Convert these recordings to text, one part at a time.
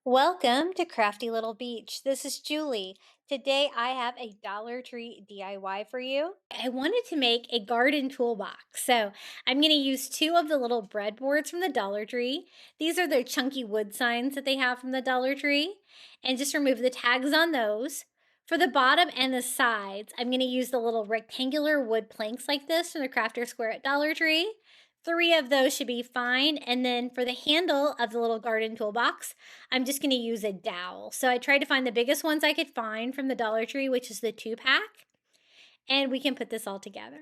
Welcome to Crafty Little Beach. This is Julie. Today I have a Dollar Tree DIY for you. I wanted to make a garden toolbox. So I'm going to use two of the little breadboards from the Dollar Tree. These are the chunky wood signs that they have from the Dollar Tree. And just remove the tags on those. For the bottom and the sides, I'm going to use the little rectangular wood planks like this from the Crafter Square at Dollar Tree. Three of those should be fine. And then for the handle of the little garden toolbox, I'm just going to use a dowel. So I tried to find the biggest ones I could find from the Dollar Tree, which is the 2-pack. And we can put this all together.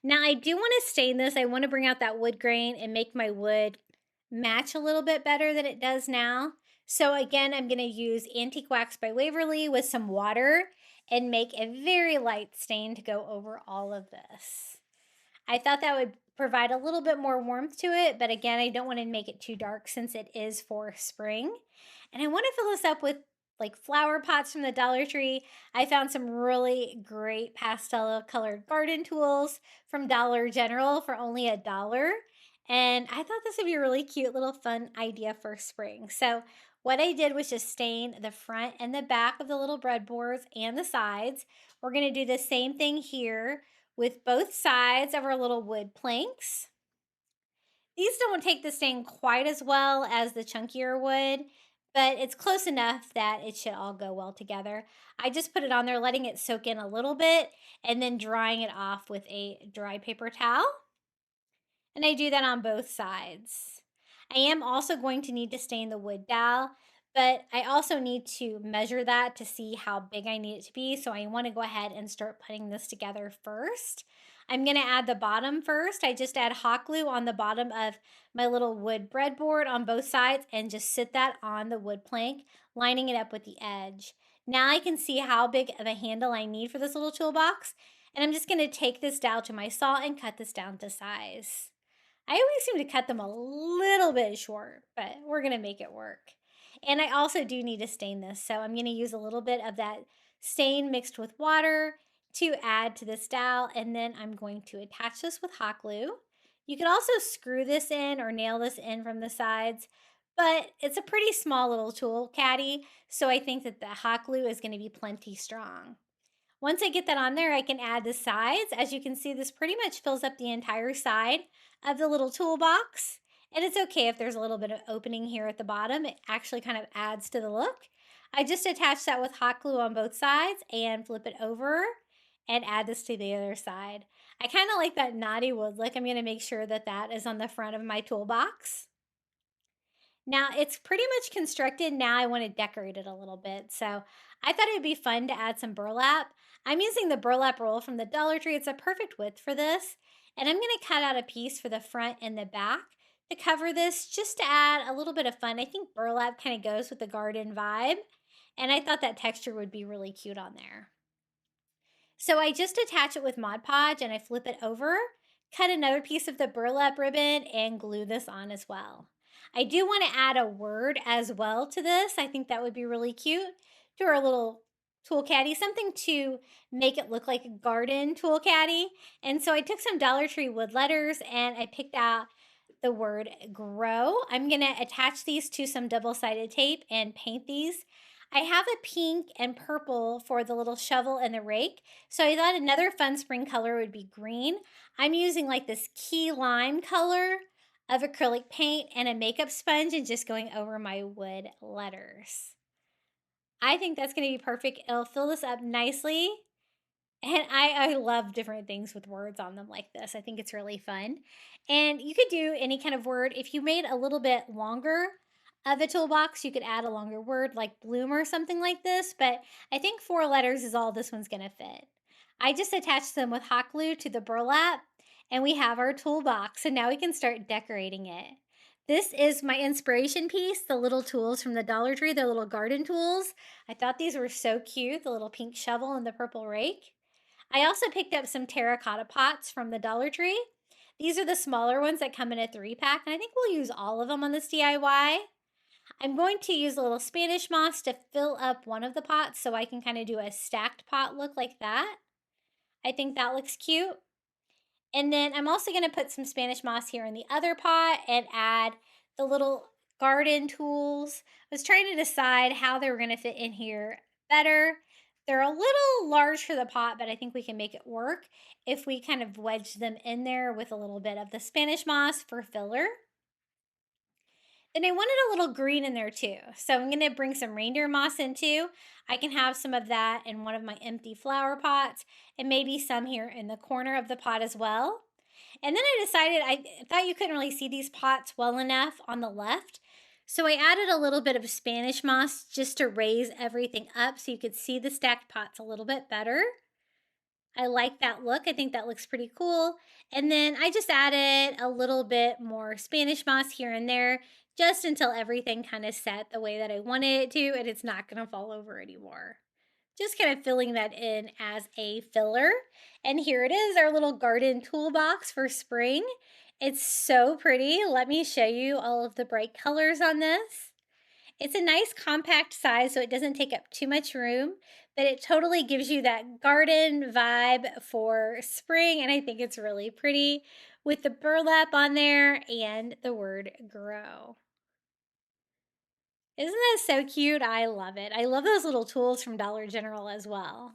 Now I do want to stain this. I want to bring out that wood grain and make my wood match a little bit better than it does now. So again, I'm going to use Antique Wax by Waverly with some water and make a very light stain to go over all of this. I thought that would provide a little bit more warmth to it, but again, I don't want to make it too dark since it is for spring. And I want to fill this up with like flower pots from the Dollar Tree. I found some really great pastel colored garden tools from Dollar General for only $1. And I thought this would be a really cute little fun idea for spring. So what I did was just stain the front and the back of the little breadboards and the sides. We're going to do the same thing here with both sides of our little wood planks. These don't take the stain quite as well as the chunkier wood, but it's close enough that it should all go well together. I just put it on there, letting it soak in a little bit, and then drying it off with a dry paper towel. And I do that on both sides. I am also going to need to stain the wood dowel, but I also need to measure that to see how big I need it to be. So I want to go ahead and start putting this together first. I'm going to add the bottom first. I just add hot glue on the bottom of my little wood breadboard on both sides and just sit that on the wood plank, lining it up with the edge. Now I can see how big of a handle I need for this little toolbox. And I'm just going to take this dowel to my saw and cut this down to size. I always seem to cut them a little bit short, but we're going to make it work. And I also do need to stain this. So I'm going to use a little bit of that stain mixed with water to add to this dowel. And then I'm going to attach this with hot glue. You could also screw this in or nail this in from the sides, but it's a pretty small little tool caddy. So I think that the hot glue is going to be plenty strong. Once I get that on there, I can add the sides. As you can see, this pretty much fills up the entire side of the little toolbox. And it's okay if there's a little bit of opening here at the bottom. It actually kind of adds to the look. I just attach that with hot glue on both sides and flip it over and add this to the other side. I kind of like that knotty wood look. I'm going to make sure that that is on the front of my toolbox. Now it's pretty much constructed. Now I want to decorate it a little bit. So I thought it'd be fun to add some burlap. I'm using the burlap roll from the Dollar Tree. It's a perfect width for this. And I'm going to cut out a piece for the front and the back to cover this, just to add a little bit of fun. I think burlap kind of goes with the garden vibe. And I thought that texture would be really cute on there. So I just attach it with Mod Podge and I flip it over, cut another piece of the burlap ribbon and glue this on as well. I do want to add a word as well to this. I think that would be really cute to our little tool caddy, something to make it look like a garden tool caddy. And so I took some Dollar Tree wood letters and I picked out the word grow. I'm going to attach these to some double-sided tape and paint these. I have a pink and purple for the little shovel and the rake. So I thought another fun spring color would be green. I'm using like this key lime color of acrylic paint and a makeup sponge and just going over my wood letters. I think that's going to be perfect. It'll fill this up nicely. And I love different things with words on them like this. I think it's really fun. And you could do any kind of word. If you made a little bit longer of a toolbox, you could add a longer word like bloom or something like this. But I think 4 letters is all this one's going to fit. I just attached them with hot glue to the burlap. And we have our toolbox. And now we can start decorating it. This is my inspiration piece, the little tools from the Dollar Tree, the little garden tools. I thought these were so cute, the little pink shovel and the purple rake. I also picked up some terracotta pots from the Dollar Tree. These are the smaller ones that come in a 3-pack, and I think we'll use all of them on this DIY. I'm going to use a little Spanish moss to fill up one of the pots so I can kind of do a stacked pot look like that. I think that looks cute. And then I'm also going to put some Spanish moss here in the other pot and add the little garden tools. I was trying to decide how they were going to fit in here better. They're a little large for the pot, but I think we can make it work if we kind of wedge them in there with a little bit of the Spanish moss for filler. Then I wanted a little green in there too. So I'm going to bring some reindeer moss in too. I can have some of that in one of my empty flower pots and maybe some here in the corner of the pot as well. And then I decided I thought you couldn't really see these pots well enough on the left. So I added a little bit of Spanish moss just to raise everything up so you could see the stacked pots a little bit better. I like that look. I think that looks pretty cool. And then I just added a little bit more Spanish moss here and there just until everything kind of set the way that I wanted it to and it's not going to fall over anymore. Just kind of filling that in as a filler. And here it is, our little garden toolbox for spring. It's so pretty. Let me show you all of the bright colors on this. It's a nice compact size, so it doesn't take up too much room, but it totally gives you that garden vibe for spring, and I think it's really pretty with the burlap on there and the word grow. Isn't that so cute? I love it. I love those little tools from Dollar General as well.